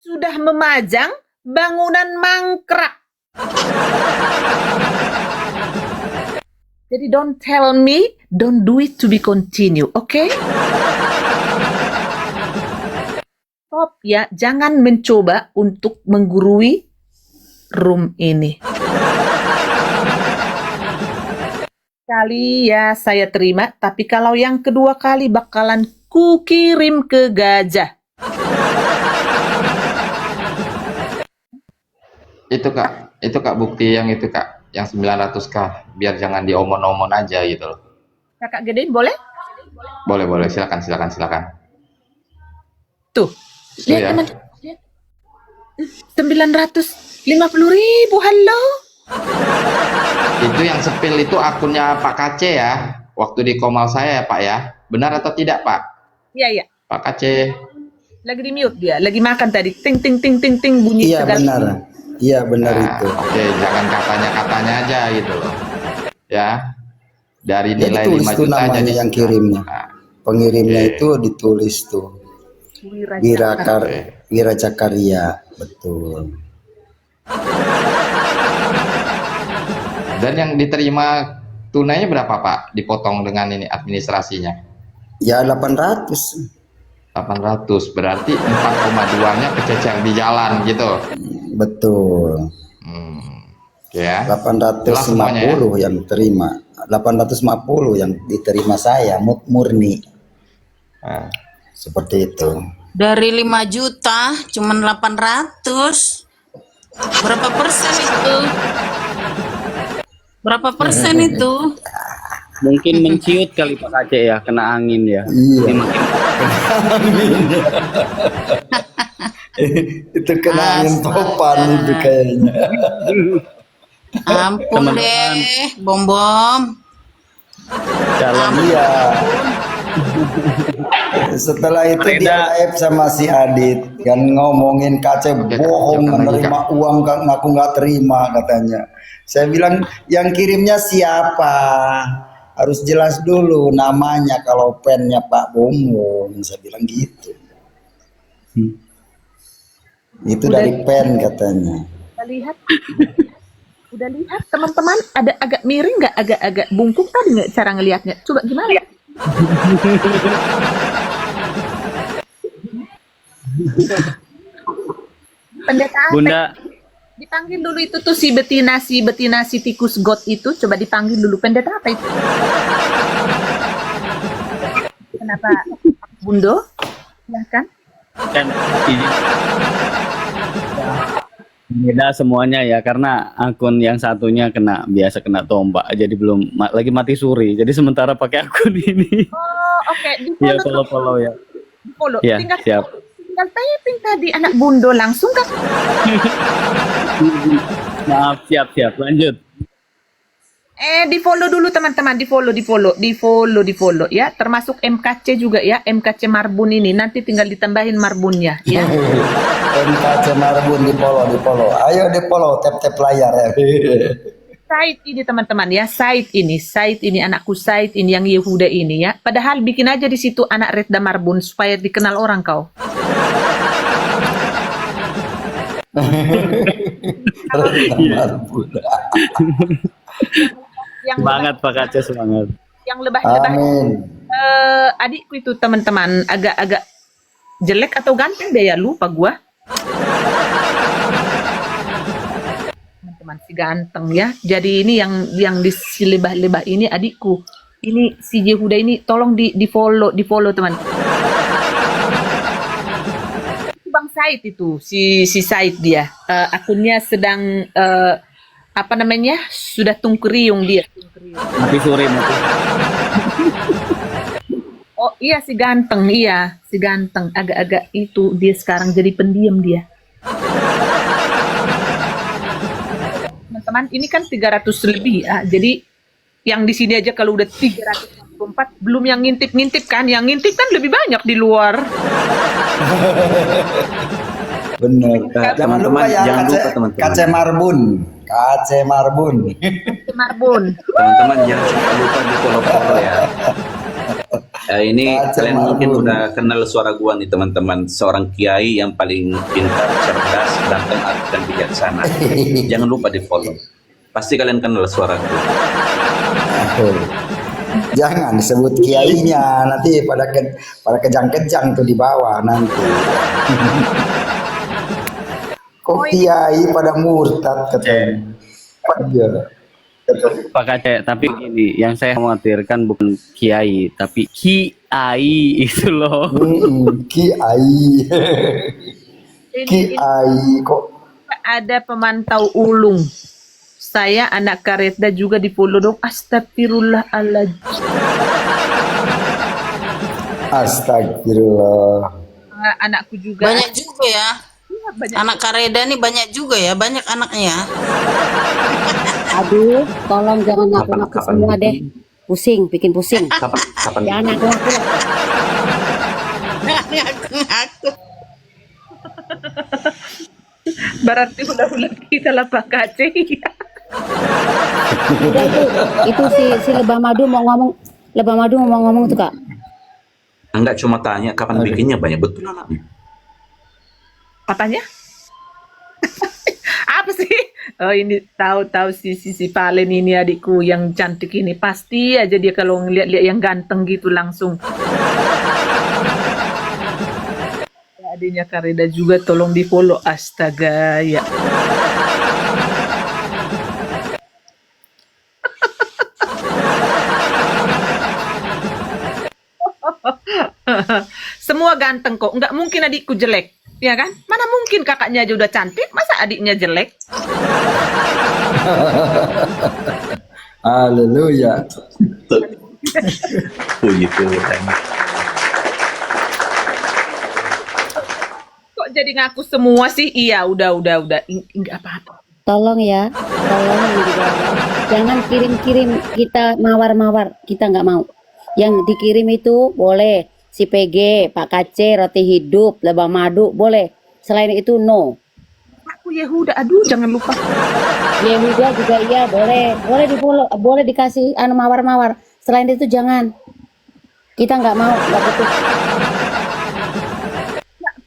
sudah memajang bangunan mangkrak. Jadi don't tell me, don't do it to be continue, oke? Stop ya, jangan mencoba untuk menggurui room ini. Kali ya saya terima, tapi kalau yang kedua kali bakalan kukirim ke Gajah. Itu kak bukti yang itu kak, yang 900k, biar jangan diomong-omong aja gitu loh. Kakak gedein boleh? Boleh, silakan. Tuh, Itu lihat ya. teman, lihat. 950.000, halo. Itu yang sepil itu akunnya Pak KC ya, waktu di komal saya ya Pak ya, benar atau tidak Pak? Iya. Pak KC. Lagi di mute dia, lagi makan tadi. Ting ting ting ting ting bunyi Iya segala. benar. Iya benar itu. Oke, jangan katanya aja gitu loh. Ya. Dari Ya nilai ditulis 5 tuh juta namanya jadi yang kirimnya. Nah, Pengirimnya oke. itu ditulis tuh. Wira Cakarya, betul. Dan yang diterima tunainya berapa Pak? Dipotong dengan ini administrasinya? Ya 800. 800, berarti 4,2-nya kececer di jalan gitu. Betul. Ya. 850 yang terima. 850 yang diterima saya murni. Nah. Seperti itu. Dari 5 juta cuman 800. Berapa persen itu? Berapa persen itu? Mungkin menciut kali Pak Aceh ya, kena angin ya. Iya. Ini makin Itu kena angin topan itu kayaknya. Ampun deh, bom. calon. Iya. Setelah itu dia live sama si Adit kan ngomongin KC bohong menerima uang ngaku nggak terima katanya. Saya bilang yang kirimnya siapa? Harus jelas dulu namanya kalau pennya Pak Bomong. Saya bilang gitu. Itu dari pen katanya. Udah lihat teman-teman, ada agak miring nggak, agak bungkuk tadi nggak cara ngelihatnya? Coba gimana ya? Pendeta Bunda, dipanggil dulu itu tuh si betina si tikus got itu, coba dipanggil dulu. Pendeta apa itu? Kenapa Bundo? Ya kan? kan beda semuanya ya, karena akun yang satunya biasa kena tombak, jadi belum lagi mati suri. Jadi sementara pakai akun ini. Oh, oke. Ya follow ya. Follow. Ya, siap. Tinggal typing tadi anak Bundo langsung kan? Maaf, siap. Lanjut. Di follow dulu teman-teman, di follow ya, termasuk MKC juga ya, MKC Marbun ini nanti tinggal ditambahin Marbunnya ya. MKC Marbun di follow. Ayo di follow, tap layar ya. Said ini teman-teman ya, Said ini anakku Said ini yang Yehuda ini ya. Padahal bikin aja di situ anak Redda Marbun supaya dikenal orang kau. Marbun. Semangat Pak Aceh, semangat. Yang lebah-lebah. Amin. Adikku itu teman-teman agak jelek atau ganteng deh ya, lupa gua. Teman-teman si ganteng ya. Jadi ini yang di si lebah-lebah ini adikku. Ini si Yehuda ini tolong di follow teman. Bang Said itu si Said dia akunnya sedang apa namanya, sudah tungkeriung dia. Mati suri. Oh iya si ganteng agak-agak itu dia sekarang jadi pendiam dia. Teman-teman ini kan 300 lebih ya, jadi yang di sini aja kalau udah 344 belum yang ngintip kan, yang ngintip kan lebih banyak di luar. Bener. Jangan lupa ya KC Marbun. Marbun. Teman-teman jangan lupa di follow ya. Ini Kacau kalian mungkin Marbun. udah kenal suara gua nih teman-teman. Seorang kiai yang paling pintar, cerdas, ganteng, arif, dan bijaksana. Jangan lupa di follow. Pasti kalian kenal suara gua. Jangan disebut kiainya, nanti pada kejang-kejang tuh di bawah nanti. Kok kiai pada murtad katanya. Iya. Pak Kacek, tapi gini, yang saya khawatirkan bukan kiai, tapi kiai itu loh. Kiai. Ini Kiai kok ada pemantau ulung. Saya anak Kareda juga di follow dong. Astagfirullahaladzim. astagfirullah. Anakku juga. Banyak juga ya. Iya, banyak. Anak Kareda nih banyak juga ya, banyak anaknya. Aduh, tolong jangan ngaku-ngaku Kapan semua deh. bikin? Pusing, bikin pusing. Kapan Jangan ngaku-ngaku. Ngaku-ngaku. Berarti udah kita lah Pak Kace. Udah itu si Lebah Madu mau ngomong. Lebah Madu mau ngomong tuh, Kak. Enggak, cuma tanya kapan bikinnya, banyak betul anaknya. Apanya? Apa sih? Oh, ini tahu si Palen ini adikku yang cantik ini. Pasti aja dia kalau ngeliat-liat yang ganteng gitu langsung. Adiknya Kareda juga tolong di follow. Astaga ya. Semua ganteng kok, nggak mungkin adikku jelek, ya kan? Mana mungkin kakaknya aja udah cantik, masa adiknya jelek? Haleluya. Puji Tuhan. Kok jadi ngaku semua sih? Iya, udah, nggak apa-apa. Tolong ya, tolong yang di bawah. Jangan kirim-kirim kita mawar-mawar, kita nggak mau. Yang dikirim itu boleh si PG, Pak Kace, Roti Hidup, Lebah Madu, boleh. Selain itu no. Aku Yehuda, aduh jangan lupa. Yehuda juga iya, boleh di follow, boleh dikasih mawar-mawar. Selain itu jangan. Kita nggak mau, nggak butuh.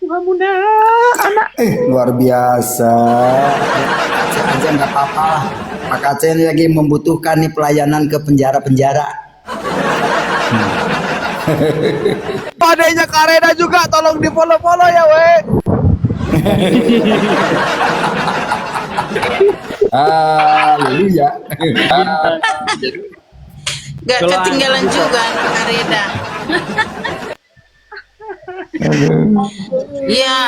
Tuhamuna, anak. Luar biasa. Kacen aja nggak apa-apa lah. Pak Kacen lagi membutuhkan nih pelayanan ke penjara-penjara. Padanya Kareda juga tolong di follow ya weh. Haleluya. Gak ketinggalan juga anak Kareda. Iya,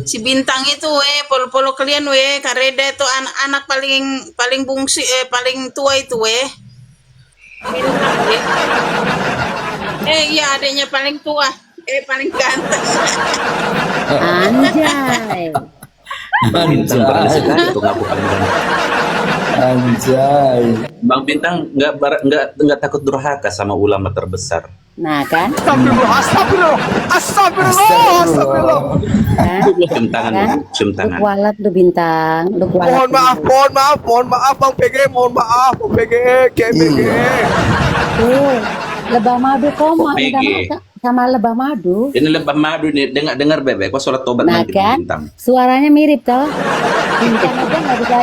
si Bintang itu polo kalian Kareda itu anak paling bungsu paling tua itu Bintang iya adanya paling tua paling ganteng. Anjay. Bintang berani sekali tuh ngaku paling ganteng. Anjay. Bang Bintang nggak takut durhaka sama ulama terbesar. Nah kan, Astagfirullah. kan? Cium tangan, Kan? cium Lu tangan. kualat lu Bintang, lu kualat. Mohon maaf Bang PG, mohon maaf Bang PG, PG. Tuh, Lebah Madu koma PG. minta maaf sama Lebah Madu. Ini Lebah Madu nih, dengar bebek, kok sholat tobat Nah nanti kan, Bintang. suaranya mirip toh. Bintang aja nggak bisa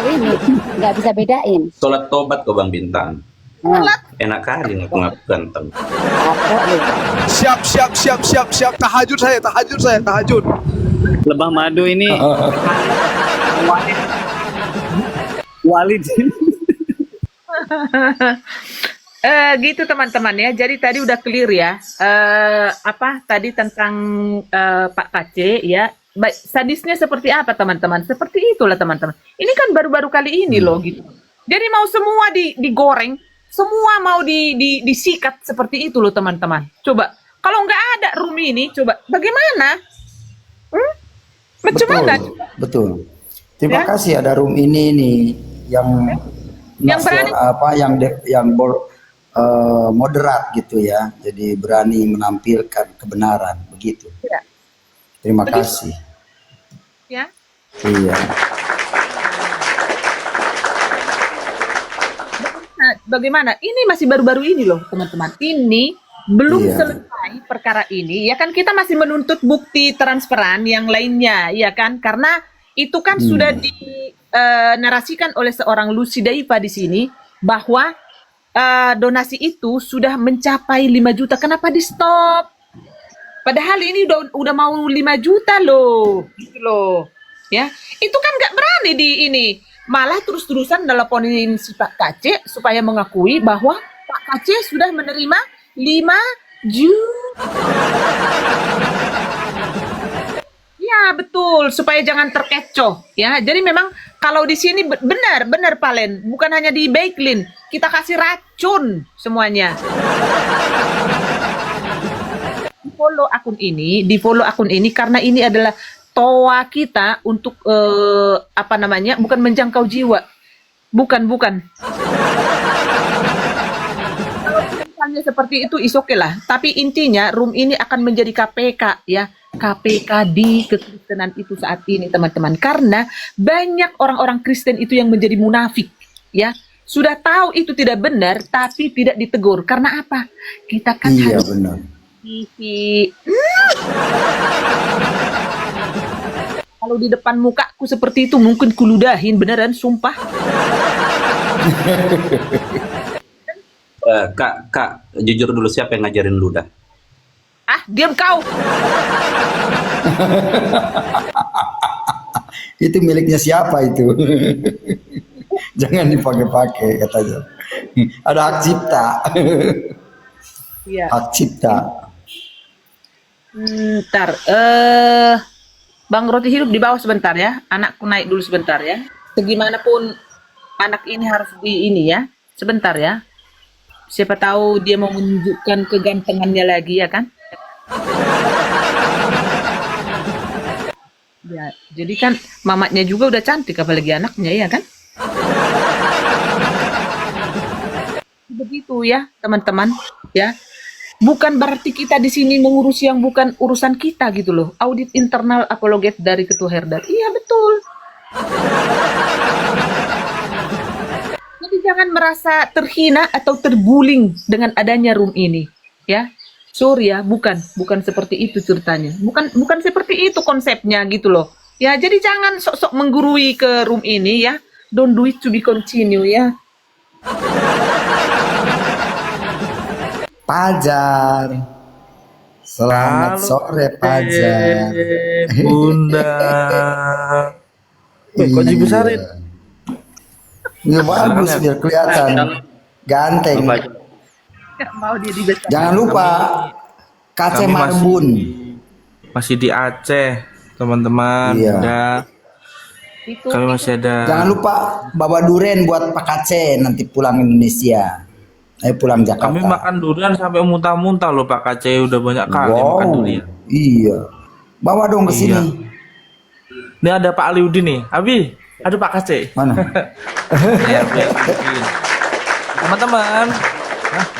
nggak bisa bedain. Sholat tobat kok Bang Bintang. Nah, Enak kali ngaku ganteng. apa lu? Siap. Tahajud saya. Lebah Madu ini Walid. Gitu teman-teman ya. Jadi tadi udah clear ya. Apa tadi tentang Pak Kace ya. Sadisnya seperti apa teman-teman? Seperti itulah teman-teman. Ini kan baru-baru kali ini loh gitu. Jadi mau semua digoreng, semua mau disikat seperti itu loh teman-teman. Coba kalau nggak ada room ini, coba bagaimana? Macam mana? Betul. Terima Ya. kasih ada room ini nih yang berani. moderat gitu ya. Jadi berani menampilkan kebenaran begitu. Ya. Terima Begitu. kasih. Ya. Iya. Nah, bagaimana? Ini masih baru-baru ini loh teman-teman. Ini belum Iya. selesai. perkara ini, ya kan kita masih menuntut bukti transferan yang lainnya, ya kan? Karena itu kan sudah dinarasikan oleh seorang Lucy Daiva di sini bahwa donasi itu sudah mencapai 5 juta. Kenapa di stop? Padahal ini udah mau 5 juta loh, gitu loh. Ya, itu kan nggak berani di ini. Malah terus-terusan nelponin si Pak Kace supaya mengakui bahwa Pak Kace sudah menerima 5 juta. Ya betul, supaya jangan terkecoh ya. Jadi memang kalau di sini benar Palen, bukan hanya di Baiklin, kita kasih racun semuanya. Di follow akun ini karena ini adalah toa kita untuk bukan menjangkau jiwa. Bukan. Misalnya seperti itu is oke lah, tapi intinya room ini akan menjadi KPK ya, KPK di kekristenan itu saat ini teman-teman, karena banyak orang-orang Kristen itu yang menjadi munafik ya, sudah tahu itu tidak benar tapi tidak ditegur. Karena apa? Kita kan Iya harus benar. Kalau di depan mukaku seperti itu mungkin kuludahin beneran, sumpah. Kak, jujur dulu, siapa yang ngajarin lu dah? Ah, diam kau. Itu miliknya siapa itu? Jangan dipakai-pakai katanya. Ada hak cipta. Iya. Hak cipta. Ntar, Bang Roti hidup di bawah sebentar ya. Anakku naik dulu sebentar ya. Segimanapun anak ini harus di ini ya. Sebentar ya. Siapa tahu dia mau menunjukkan kegantengannya lagi ya kan? Ya, jadi kan mamaknya juga udah cantik, apalagi anaknya ya kan? Begitu ya teman-teman ya. Bukan berarti kita di sini mengurus yang bukan urusan kita gitu loh. Audit internal apologet dari Ketua Herdat. Iya betul. Jadi jangan merasa terhina atau terbuling dengan adanya room ini, ya. Sorry ya, bukan seperti itu ceritanya. Bukan seperti itu konsepnya gitu loh. Ya, jadi jangan sok-sok menggurui ke room ini ya. Don't do it to be continue ya. Pajar. Selamat sore Pajar. Bunda. Kok dibesarin? Ini bagus biar kelihatan ganteng. Nggak mau dia dibesarkan. Jangan lupa Kace Kami Marbun. Masih di Aceh, teman-teman. Iya. Udah. Itu Kami masih ada. Jangan lupa bawa duren buat Pak Kace nanti pulang Indonesia. Pulang Jakarta. Kami makan durian sampai muntah-muntah loh Pak Kace, udah banyak kali makan Wow. durian. Iya. Bawa dong ke Iya. sini. Ini ada Pak Aliudin nih. Abi, ada Pak Kace. Mana? Ya, teman-teman.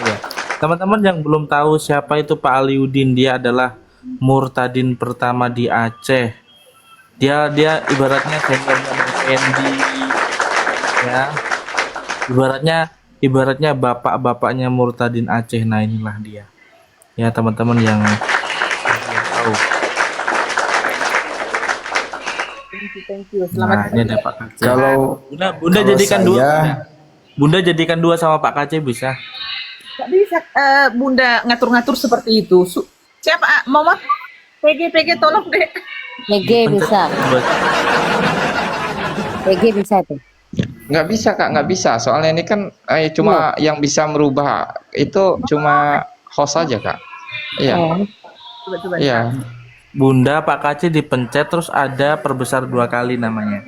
Iya. Teman-teman yang belum tahu siapa itu Pak Aliudin, dia adalah murtadin pertama di Aceh. Dia ibaratnya seniornya Bang Fendi, ya. Ibaratnya bapak-bapaknya murtadin Aceh. Nah inilah dia. Ya teman-teman yang belum tahu. thank you. Selamat Nah, ini ada Pak Kace. Kalau Bunda kalau jadikan saya- dua. Bunda jadikan dua sama Pak Kace bisa. Gak bisa Bunda ngatur-ngatur seperti itu. Siapa? Mama? PG tolong deh. PG bisa. PG bisa tuh. Nggak bisa Kak, nggak bisa. Soalnya ini kan cuma yang bisa merubah itu cuma host aja Kak. Iya, Coba. iya. Bunda Pak Kace dipencet terus ada perbesar 2 kali namanya.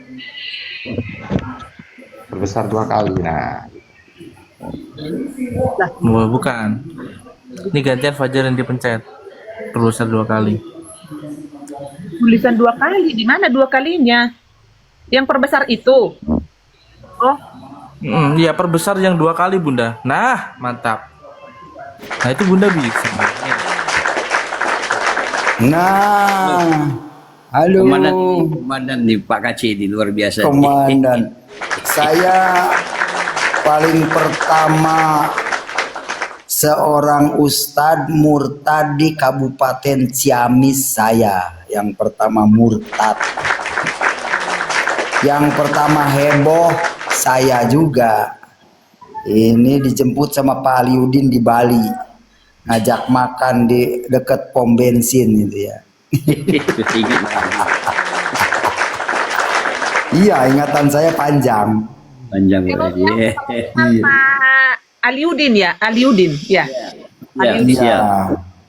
Berbesar 2 kali. Nah, Oh, bukan. Ini gantian Fajar yang dipencet. Perbesar 2 kali. Tulisan 2 kali. Di mana 2 kalinya? Yang perbesar itu. Oh, Iya perbesar yang 2 kali Bunda. Nah mantap. Nah itu Bunda bisa. Nah, halo Komandan nih Pak Kace di luar biasa. Komandan. Saya paling pertama seorang ustadz murtad di Kabupaten Ciamis saya. Yang pertama murtad. Yang pertama heboh saya juga. Ini dijemput sama Pak Aliudin di Bali. Ngajak makan di dekat pom bensin gitu ya. Iya, ingatan saya panjang. Panjang Memang berarti. Pak Aliudin ya, Aliudin ya. Ya, Aliudin. siap.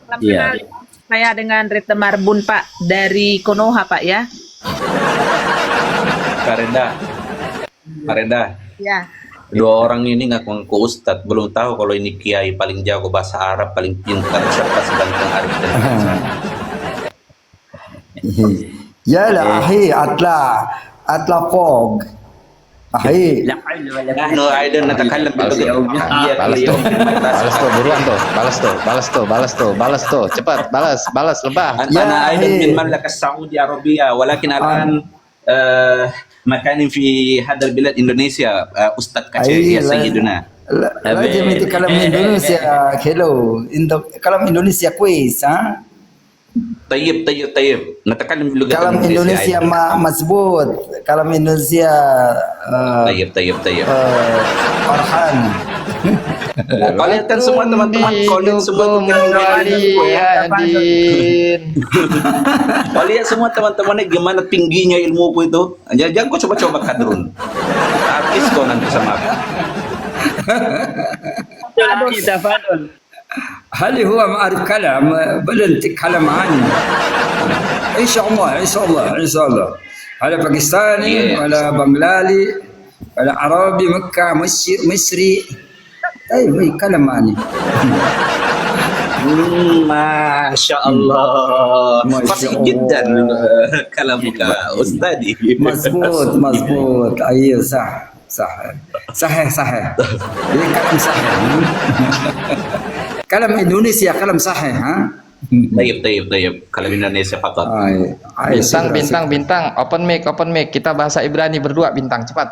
Salam Iya. kenal saya dengan Rete Marbun Pak dari Konoha Pak ya. Pak Reda, Ya. dua orang ini ngaku-ngaku ustadz, belum tahu kalau ini kiai paling jago bahasa Arab, paling pintar, cerdas, ganteng, arif dan bijaksana. Ya lah, ahi atla fog. Ahi. نحن أيضا نتكلم باللغة العربية Balas tuh, balas tuh, buruan tuh, balas tuh, cepat, balas lebah. أنا أيضا هي. من المملكة السعودية العربية، ولكن الآن مكاني في هذا البلاد إندونيسيا. أستاذ كacir أي يا لا- سيدنا. Lazim itu kalam Indonesia, hello. Kalam Indonesia kuis, ha? طيب نتكلم باللغة Kalam Indonesia أيضا. mazbut, kalam Indonesia طيب Farhan. Kalian kan semua teman-teman, kalian semua kalian semua teman-temannya gimana tingginya ilmuku itu? Jangan kau coba-coba kadrun. Habis kau nanti sama aku. Tafadhol. هل هو ما أعرف كلام بلن تتكلم عني إن شاء الله على باكستاني ولا بنغالي ولا عربي مكة مصري طيب يتكلم عني Masya Allah, Masya fasih Allah. jiddan kalamuka Ustadi. مزبوط أيوه صحيح ini kalam sahih kalam Indonesia kalam sahih ha Tayyib. Kalau Indonesia fakat. Bintang, open mic, kita bahasa Ibrani berdua, Bintang, cepat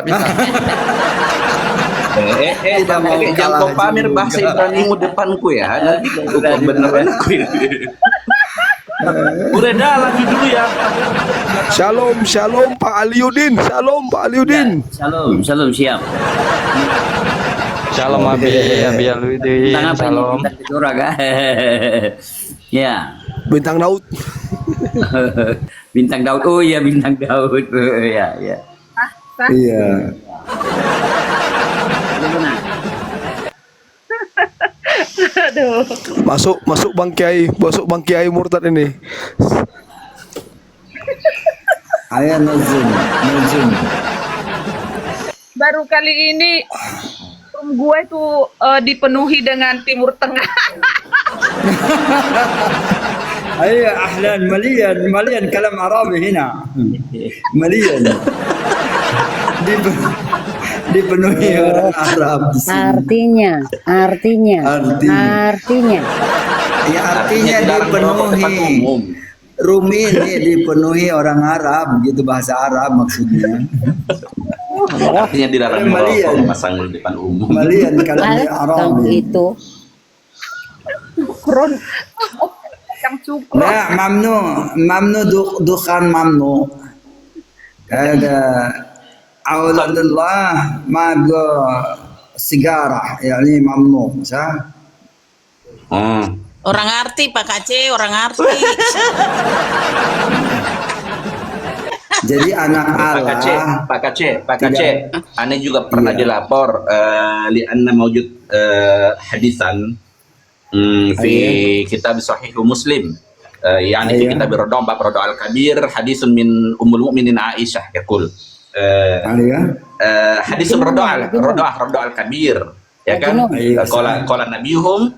Bintang. Tidak mau Jangan kau kalah pamer juga. bahasa Ibranimu depanku ya. Nanti kau beneran aku. Reda lanjut dulu ya. Shalom Pak Aliudin. Shalom, siap. Shalom Abi Aliudin. Tentang apa Shalom. ini? Kita curang, kan? Ya. Bintang Daud. Bintang Daud. Oh iya, Bintang Daud. Ya. Iya. Gimana? Aduh. Masuk Bang Kiai murtad ini. Ayo Nuzum. Baru kali ini room gue tuh dipenuhi dengan Timur Tengah. أي أهلا مليان كلام عربي هنا مليان dipenuhi orang Arab di sini. Artinya. Ya artinya dilarang merokok depan dipenuhi. umum. Room ini dipenuhi orang Arab, gitu bahasa Arab maksudnya. Artinya dilarang merokok memasang di depan umum. Malian kalau di Arab. Kalau itu Kron. Yang cukup. Nah, mamnu dukhan mamnu. Ada Auladullah ma sigara, yani mamnu, sah? Orang arti Pak Kace, orang arti. Jadi anak Allah. Pak Kace, aneh juga pernah dilapor lianna mawjud hadisan fi kitab Sahih Muslim. يعني في كتاب الرضاع باب الرضاع الكبير حديث من أم المؤمنين عائشة يقول حديث الرضاع الكبير ya kan qala nabiyuhum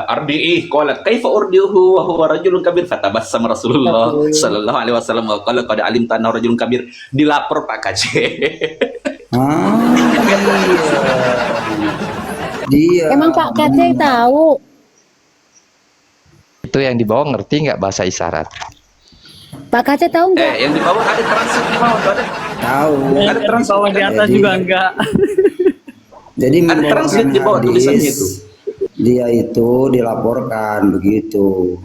ardi'ih qalat kaifa urdihu wa huwa rajulun kabir fatabassama Rasulullah sallallahu alaihi wasallam wa qala qad alimta anna rajulun kabir, dilapor Pak Kace. Dia. emang Pak Kace tahu. Itu yang di bawah ngerti nggak bahasa isyarat? Pak Kace tahu nggak? Yang di bawah ada transit di bawah tuh ada. Tahu. Ada transit Bawah di atas juga enggak. Jadi ada transit di bawah tulisannya itu. Dia itu dilaporkan begitu.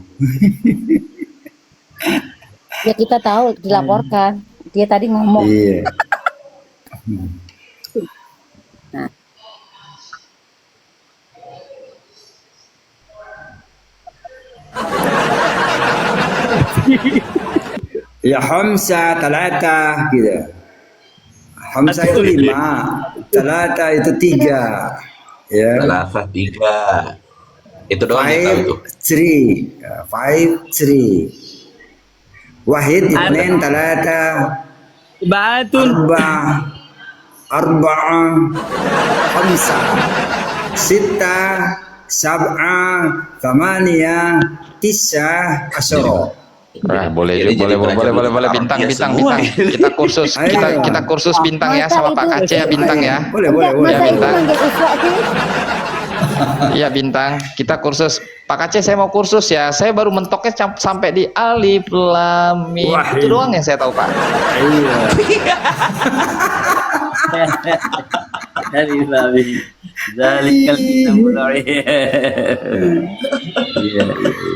Ya kita tahu dilaporkan. Dia tadi ngomong. Iya. Nah, Ya Hamzah talata gitu. Hamzah itu 5, talata itu 3. Ya. Salah 3. Itu doang yang tahu 5 3. tuh. 5 3. Wahid ithnain talata Batun. arba'a khamsa sitta sab'a thamaniya tis'a asyara. Nah, boleh Jadi boleh bintang Arabnya bintang semua bintang. ini. Kita kursus bintang ya sama Pak Kace ya bintang ya. Boleh. Ya masa itu bintang. manggil Uswa sih? Iya bintang. Kita kursus. Pak Kace saya mau kursus ya. Saya baru mentoknya sampai di alif lam mim. Wah, Itu doang yang saya tahu Pak. Iya. Alif lam mim. Zalikal kitabul la raiba. Iya,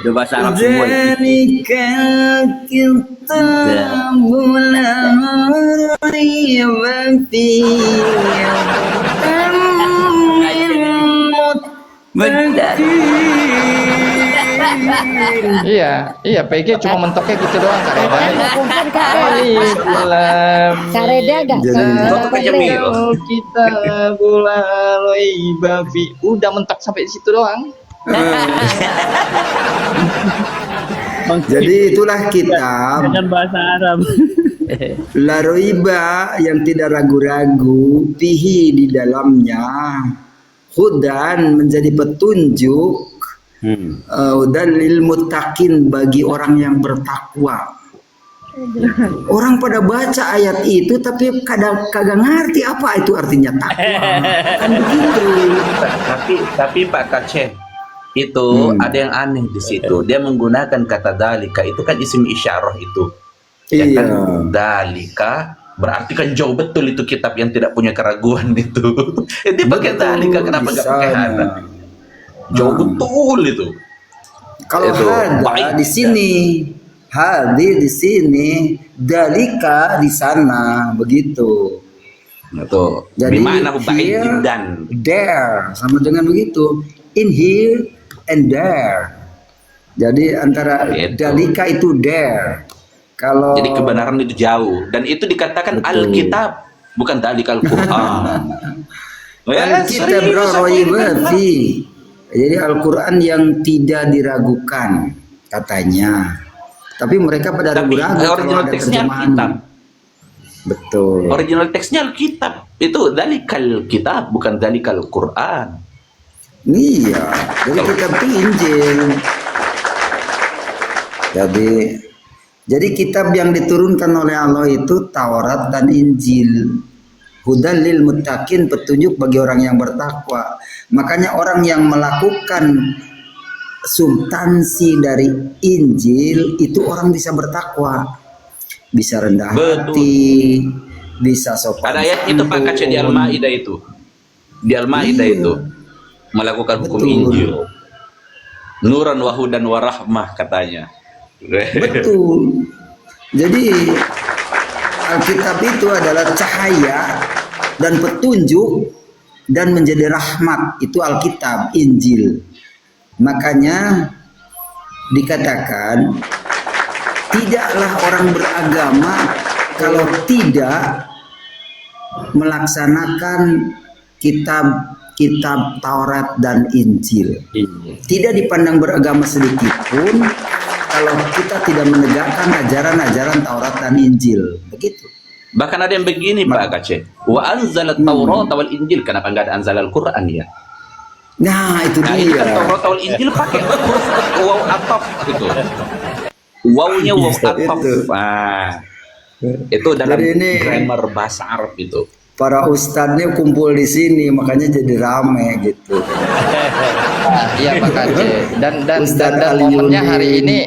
itu bahasa Arab semua. Zalikal kitabul la raiba fihi Iya PG cuma mentoknya gitu doang Kak Reda. Bukan Kak Reda. Alif lam Kak Reda gak? Mentoknya Jamil. kita bulaloi babi udah mentok sampai di situ doang. Jadi itulah kitab Dengan bahasa Arab. La Raiba yang tidak ragu-ragu fihi di dalamnya hudan menjadi petunjuk dan lil muttaqin bagi orang yang bertakwa. Orang pada baca ayat itu tapi kagak ngerti apa itu artinya takwa. Kan begitu. Tapi Pak Kaceh itu ada yang aneh di situ. Dia menggunakan kata dalika itu kan isim isyarah itu. Ya Iya. kan dalika berarti kan jauh betul itu kitab yang tidak punya keraguan itu. Dia pakai dalika kenapa nggak pakai hada? Jauh betul itu. Kalau Itu, hada baik. di sini, hadir di sini, dalika di sana, begitu. Itu. Jadi Bimana baik here, dan there, sama dengan begitu. In here and there. Jadi antara Gitu. dalika itu there. Kalau jadi kebenaran itu jauh dan itu dikatakan Betul. Alkitab bukan dalikal Quran. Alkitab serius aku ini. raiba fi. Jadi Al-Quran yang tidak diragukan katanya. Tapi mereka pada Tapi ragu-ragu kalau original ada teksnya terjemahan. Alkitab. Betul. Original teksnya Alkitab. Itu dalikal kitab bukan dalikal Quran. Iya, jadi kitab itu Injil. Jadi kitab yang diturunkan oleh Allah itu Taurat dan Injil. Hudan lil muttaqin, petunjuk bagi orang yang bertakwa. Makanya orang yang melakukan substansi dari Injil itu orang bisa bertakwa, bisa rendah Betul. hati, bisa sopan. Ada ayat itu Pak Kaca di Al-Maidah itu. Di Al-Maidah Iya. itu melakukan hukum Betul. Injil. Nuran wa hudan wa rahmah katanya. Betul. Jadi Alkitab itu adalah cahaya dan petunjuk dan menjadi rahmat. Itu Alkitab, Injil. Makanya dikatakan tidaklah orang beragama kalau tidak melaksanakan kitab Taurat dan Injil. Tidak dipandang beragama sedikit pun kalau kita tidak menegakkan ajaran-ajaran Taurat dan Injil. Begitu. Bahkan ada yang begini Pak Kaca. Wa anzalat Taurat wal Injil. Kenapa nggak ada anzal Al-Quran ya? Nah, itu Nah ini kan dia. Taurat wal Injil pakai huruf waw ataf gitu. Wawnya waw Iya, ataf. itu. Nah, itu dalam Jadi ini- grammar bahasa Arab itu. Para ustadznya kumpul di sini, makanya jadi rame gitu. Iya Pak Kace. Dan Ustadz dan Ali momennya Yudin. hari ini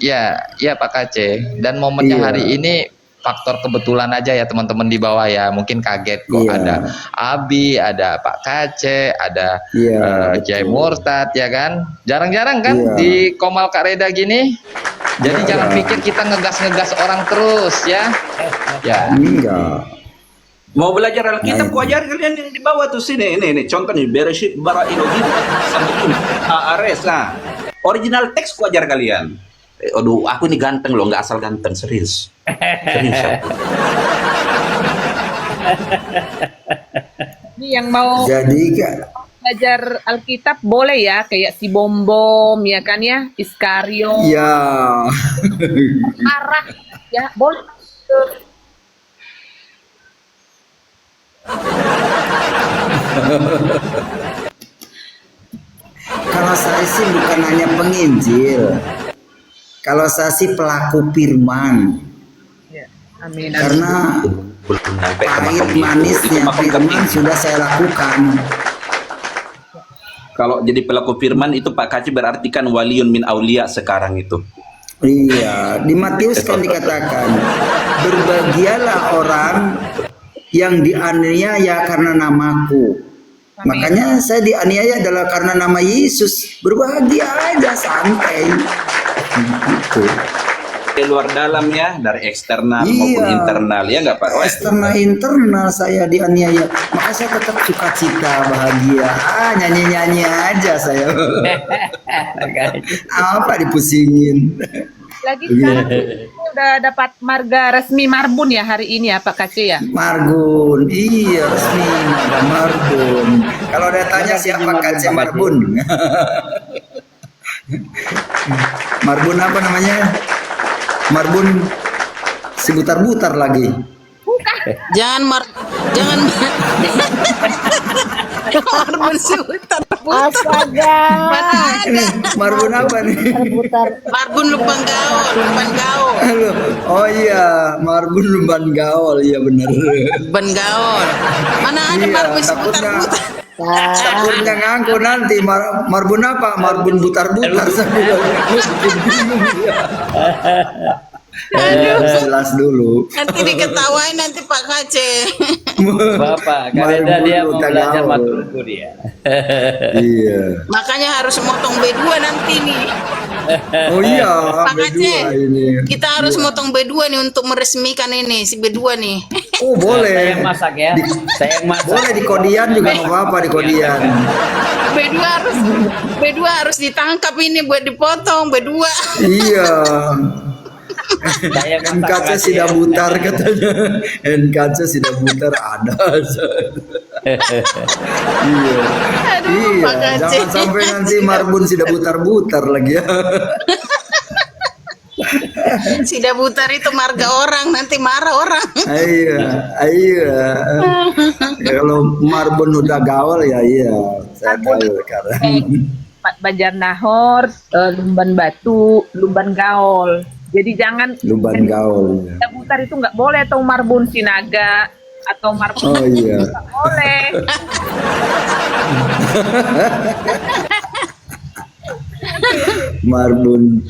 ya Pak Kace. Dan momennya Iya. hari ini faktor kebetulan aja ya teman-teman di bawah ya. Mungkin kaget kok Iya. ada Abi, ada Pak Kace, ada Iya, Jai betul. Murtad ya kan. Jarang-jarang kan Iya. di Komal Kak Reda gini. Jadi Iya. jangan pikir kita ngegas-ngegas orang terus ya. Ya. Enggak. Mau belajar Alkitab, Nah, ku ajar kalian yang di bawah tuh sini. Ini contoh nih, Bereshit bara Elohim sampai Ares. Nah, original teks ku ajar kalian. Aduh, aku ini ganteng loh, nggak asal ganteng, serius. Serius. Ini yang mau Jadi Kak, belajar Alkitab boleh ya, kayak si Bom Bom ya kan ya, Iskario, ya. arah ya, boleh. Kalau saya sih bukan hanya penginjil. Kalau saya sih pelaku firman. Ya, amin. Amin. Karena Belum nyampe ke pahit makom itu. Itu manisnya makom firman kambing. sudah saya lakukan. Kalau jadi pelaku firman itu Pak Kaci berarti kan waliun min aulia sekarang itu. Iya, di Matius kan dikatakan, berbahagialah orang yang dianiaya karena namaku. Makanya saya dianiaya adalah karena nama Yesus. Berbahagia aja, santai. Gitu. Dari luar dalam ya, dari eksternal Iya. maupun internal ya nggak Pak? Oh, Eksternal internal saya dianiaya, maka saya tetap sukacita, bahagia. Nyanyi-nyanyi aja saya. Apa dipusingin? Lagi sekarang ini udah dapat marga resmi Marbun ya hari ini ya Pak Kace ya. Margun, iya resmi ada Marbun. Kalau ada tanya siapa Kace Marbun? Marbun apa namanya? Marbun sebutar-butar lagi. Jangan Marbun sebutar. Astaga. Mana ada? Marbun apa nih? Putar. Marbun Lubang Gaul, Lubang Gaul, Halo. Oh iya, Marbun Lumban Gaul, iya benar. Lubang Gaul. Mana ada Iya, Marbun takutnya sebutar-butar? takutnya ngaku nanti Marbun apa? Marbun butar-butar saya bilang. Bingung dia. Jelas dulu. Nanti diketawain nanti Pak Kace. Bapak, karena dia mau Marbun belajar Gaul. maturku dia. Iya. Makanya harus motong B2 nanti nih. Oh iya, Pak B2 Kace, ini. kita harus motong B2 nih untuk meresmikan ini si B2 nih. Oh Saya boleh. yang masak ya. Saya yang masak. Boleh di Kodian juga nggak apa-apa di Kodian. B2 harus ditangkap ini buat dipotong B2. Iya. Saya yang masak NKC Pak sudah Kace. butar katanya. NKC sudah butar ada. Iya. Aduh, Iya. Pak Kace. Jangan sampai nanti Marbun sudah butar-butar lagi ya. Sudah butar itu marga orang, nanti marah orang. Iya, iya. Kalau Marbun udah gaul ya iya. Saya tahu sekarang. Banjar Nahor, Lumban Batu, Lumban Gaol. Jadi jangan Lumban gaul. Ya. putar itu nggak boleh, atau Marbun Sinaga atau Marbun Oh iya. nggak boleh. Marbun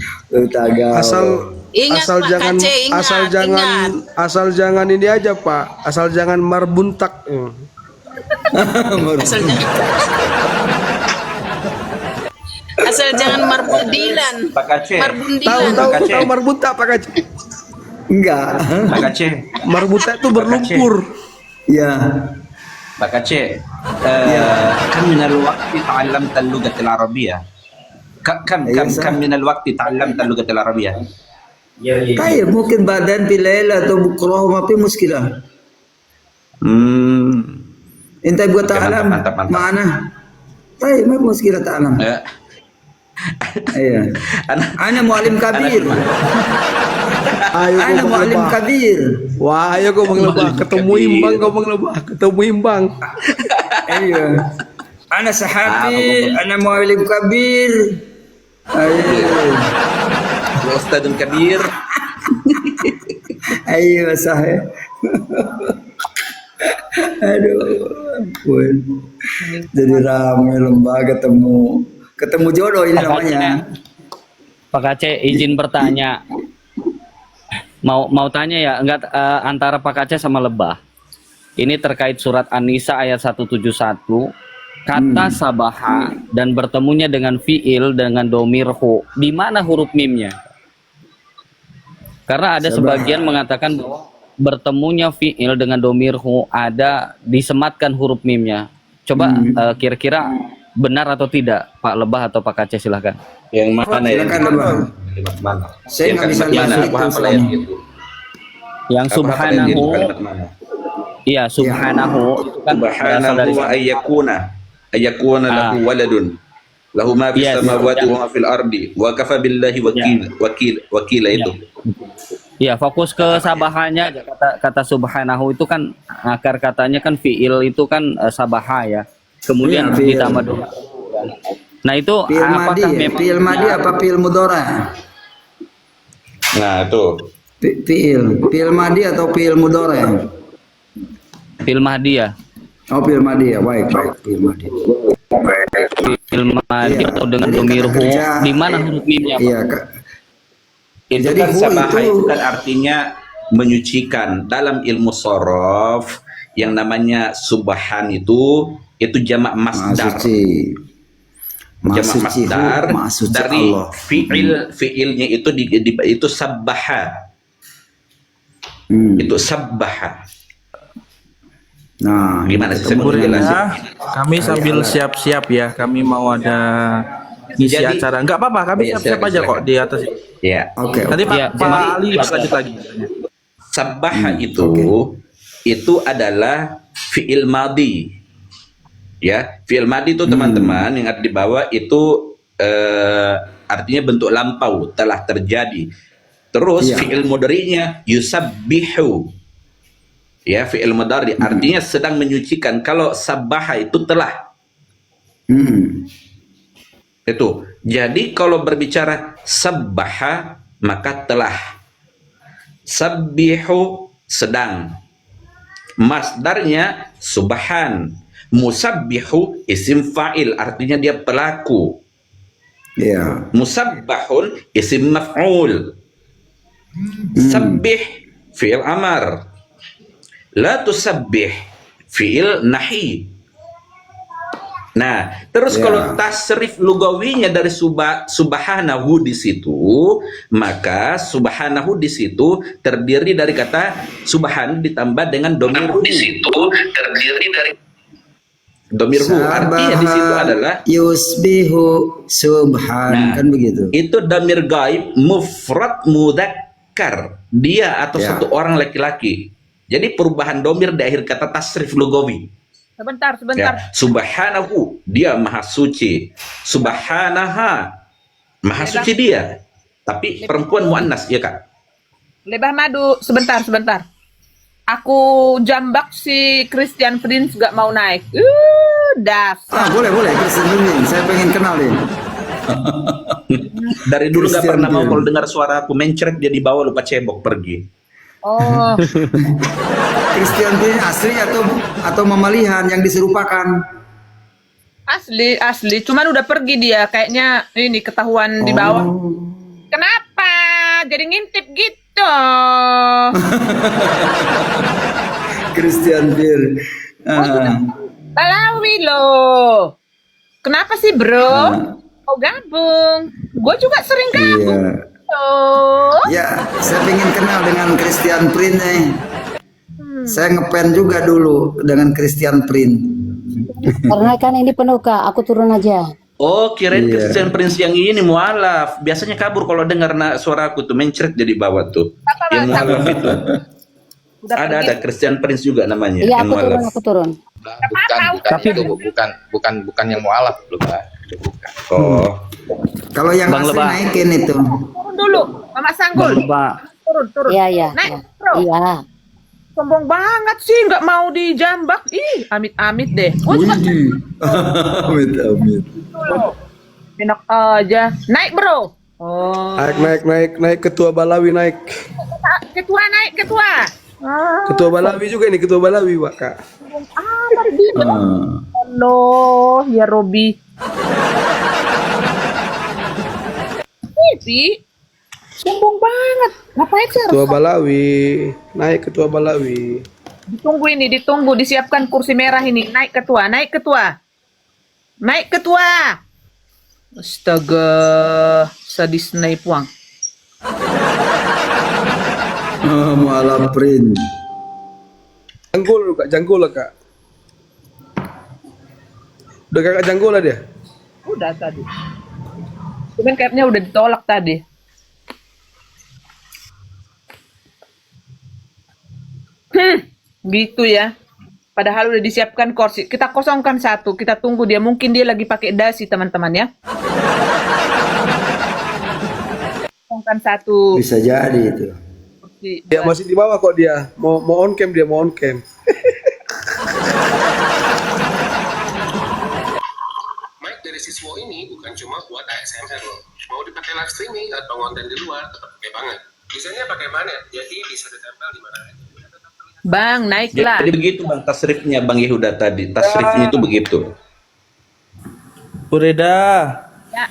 Tagaul. Ingat, asal Pak jangan Kace, ingat, asal jangan ingat. asal jangan ini aja Pak, asal jangan marbuntak. Asal jangan asal jangan marbundilan. Pak Kace. Tahu Marbundilan. tahu Kace. tahu marbuntak Pak Kace. Enggak. Pak Kace. Marbuntak itu berlumpur. Ya. Pak Kace. Kam min al-waqti ta'allamta al-lughat al-arabiyyah. Kam min al-waqti ta'allamta al-lughat al-arabiyyah. Kayak mungkin badan pilela atau bukroh mapi muskilah. Intai buat Oke, ta'alam. mantap, mantap. Mana? Kayak mapi muskilah ta'alam. Iya. Ana mualim kabir. Ayo Ana kau mualim mengelebah. kabir. Wah, ayo kau mengelebah. Ketemu imbang kau mengelebah. Ketemu imbang. Iya. Ana sahabi, ana mualim kabir. Ayo. Ustadzul Kabir. Ayo sahih. Aduh, ampun. Jadi ramai lembaga ketemu jodoh ini Pak Kace. namanya. Pak Kace, izin bertanya. Mau tanya ya, enggak antara Pak Aceh sama Lebah. Ini terkait surat An-Nisa ayat 171. Kata sabaha dan bertemunya dengan fiil dengan domir hu. Di mana huruf mimnya? Karena ada sebagian mengatakan bahwa bertemunya fiil dengan domir hu ada disematkan huruf mimnya. Coba kira-kira benar atau tidak, Pak Lebah atau Pak Aceh, silahkan. Yang mana ya? Silakan, Lebah. Mana? Saya nggak bisa kalimat masuk mana? itu Apa soalnya. gitu? Yang subhanahu, Kalimat mana? iya subhanahu itu kan berasal dari Subhanahu ayyakuna lahu waladun. Lahu ma fis Yes. samawati wa ma fil ardi wa kafa billahi wakila itu. Iya, fokus ke sabahannya aja. Kata subhanahu itu kan akar katanya kan fiil itu kan sabaha ya. Kemudian Iya, fiil. ditambah domir. Nah, itu Fiil madi, apakah ya? memang Fiil madi apa fiil mudhari? Nah, itu. Fiil madi atau fiil mudhari? fiil mahdi ya? Oh, fiil madi ya. Baik, fiil madi. Fiil mahdi Iya. atau dengan Jadi domir kata hu, kerja, di mana huruf mimnya, Pak? Iya, Itu Jadi kan hu sabaha itu- itu kan artinya menyucikan. Dalam ilmu sorof yang namanya subhan itu jamak masdar. Suci. Jamak Suci, masdar Maha suci dari Allah. fiilnya itu itu sabbaha. Itu sabbaha. Nah, Gimana sih saya Bu mau jelasin? Rina, kami sambil siap-siap ya. Kami mau ada ngisi Jadi- acara. Enggak apa-apa, kami Iya, siap-siap silakan, aja kok silakan. di atas. Ya. Oke. Nanti Pak, Iya, Pak jadi- Ali lanjut lagi. Sabbaha itu adalah fiil madi. Ya, fiil madi itu teman-teman yang ada di bawah itu artinya bentuk lampau, telah terjadi. Terus Iya. fiil mudhari'nya yusabbihu. Ya, fiil mudhari artinya sedang menyucikan. Kalau sabbaha itu telah. Itu. Jadi kalau berbicara sabbaha maka telah. Sabbihu sedang. Masdarnya subhan. Musabbihu isim fa'il artinya dia pelaku. Iya. Musabbahun isim maf'ul. Sabbih fi'il amar. La tusabbih fi'il nahi. Nah, terus Ya. kalau tasrif lugawinya dari subhanahu di situ, maka subhanahu di situ terdiri dari kata subhan ditambah dengan domirhu. Di situ terdiri dari domirhu. Artinya di situ adalah yusbihu subhan, Nah, kan begitu. itu damir gaib mufrad mudzakkar. Dia atau Ya. satu orang laki-laki. Jadi perubahan domir di akhir kata tasrif lugawi. Sebentar. Ya, subhanahu dia maha suci, subhanaha maha suci dia, tapi perempuan muannas ya kak. Lebah madu, sebentar. Aku jambak si Christian Prince gak mau naik. Dasar. Boleh, Kristen Prince. Saya pengen kenal dia. Dari dulu nggak Christian pernah mau Dior. kalau dengar suara aku mencret dia dibawa lupa cebok pergi. Oh, Christian Prince asli atau memalihan yang diserupakan? asli. Cuman udah pergi dia. Kayaknya ini ketahuan di bawah. Kenapa? Jadi ngintip gitu. Christian Prince. Balawi loh. Kenapa sih bro? Mau gabung? Gue juga sering gabung. Iya. Loh. Ya, saya pengen kenal dengan Christian Prince nih. Saya ngefans juga dulu dengan Christian Prince. Karena kan ini penuh Kak, aku turun aja. Oh, kirain Iya. Christian Prince yang ini mualaf. Biasanya kabur kalau dengar suara aku tuh mencret jadi bawah tuh. Yang mualaf itu. Udah pergi. Ada Christian Prince juga namanya. Iya, yang aku turun, mualaf. aku turun. Bukan yang mualaf bukan. Oh, Kalau yang Bang asli Lebah. naikin itu. Turun dulu, Mama Sanggul. Pak. Turun. Iya. Naik, bro. Iya. Sombong banget sih, nggak mau dijambak. Ih, amit-amit deh. Gue juga Amit. dulu. Enak aja. Naik, bro. Oh. Naik ketua Balawi naik. Ketua naik, ketua. Ketua Balawi juga ini ketua Balawi, Pak Kak. Halo, ya Robi. Tapi Sombong banget. Ngapain sih Ketua harus Balawi, naik ketua Balawi. ditunggu ini, ditunggu, disiapkan kursi merah ini. Naik ketua, naik ketua. Naik ketua. Astaga, sadis naik puang. Malah print. Janggul lah kak. Udah kakak janggul lah dia. Udah tadi. Cuman kayaknya udah ditolak tadi. Gitu ya. Padahal udah disiapkan kursi. Kita kosongkan satu, kita tunggu dia. Mungkin dia lagi pakai dasi, teman-teman ya. Kosongkan satu Bisa jadi itu. kursi. Dia masih di bawah kok dia. Mau on cam dia, mau on cam. Mic dari Siswo ini bukan cuma buat ASMR loh. Mau dipakai live streaming atau konten di luar tetap pakai banget. Desainnya pakai magnet, jadi bisa ditempel di mana aja. Bang, naiklah. Jadi begitu Bang tasrifnya Bang Yehuda tadi. Tasrifnya itu begitu. Bu Reda, Ya.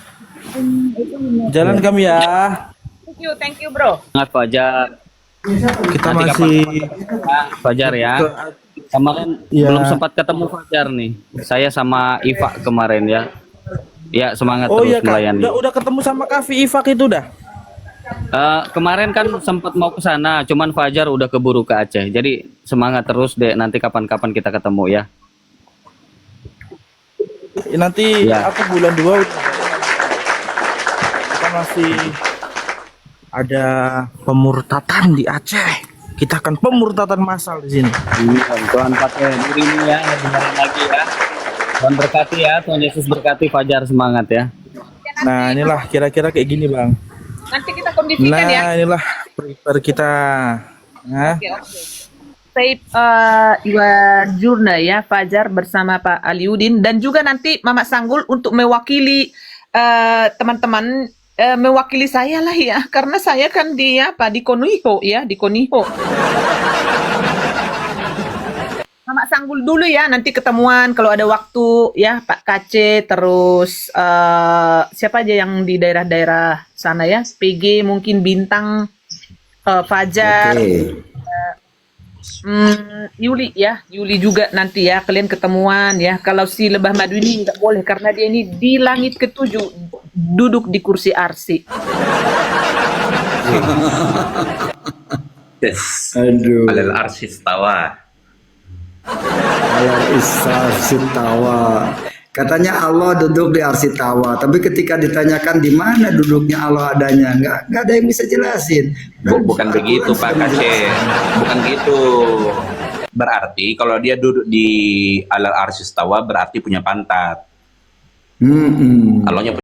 jalan kami ya. Thank you bro. Semangat Fajar. Kita Nanti masih Fajar ya. Kemarin Iya. belum sempat ketemu Fajar nih. Saya sama Iva kemarin ya. Ya semangat Oh terus iya Kak, melayani. udah ketemu sama Kavi Ifak itu dah. Kemarin kan sempat mau ke sana, cuman Fajar udah keburu ke Aceh. Jadi semangat terus deh. Nanti kapan-kapan kita ketemu ya. Nanti Ya. aku bulan 2 kita masih ada pemurtatan di Aceh. Kita akan pemurtatan massal di sini. Tuhan pakai dirimu ya, dengerin lagi ya. Tuhan berkati ya, Tuhan Yesus berkati Fajar, semangat ya. Nah, inilah kira-kira kayak gini, Bang. Nanti kita kondisikan ya. Nah, inilah prepare kita. Nah, Oke. Save your journey ya, Fajar bersama Pak Aliudin, dan juga nanti Mama Sanggul untuk mewakili teman-teman, mewakili saya lah ya, karena saya kan di Koniho ya, di Koniho. Mama Sanggul dulu ya, nanti ketemuan kalau ada waktu ya, Pak Kace, terus siapa aja yang di daerah-daerah sana ya, PG mungkin Bintang, Fajar. Oke. Yuli ya, Yuli juga nanti ya, kalian ketemuan ya. Kalau si Lebah Madu ini nggak boleh karena dia ini di langit ketujuh, duduk di kursi arsi. Yes. Aduh. Alal arsis tawa. Alal Arsitawa. Katanya Allah duduk di Arsitawa, tapi ketika ditanyakan di mana duduknya Allah adanya, nggak ada yang bisa jelasin. Bukan begitu Pak Kace. Bukan gitu. Berarti kalau dia duduk di alal arsis tawa berarti punya pantat. Allahnya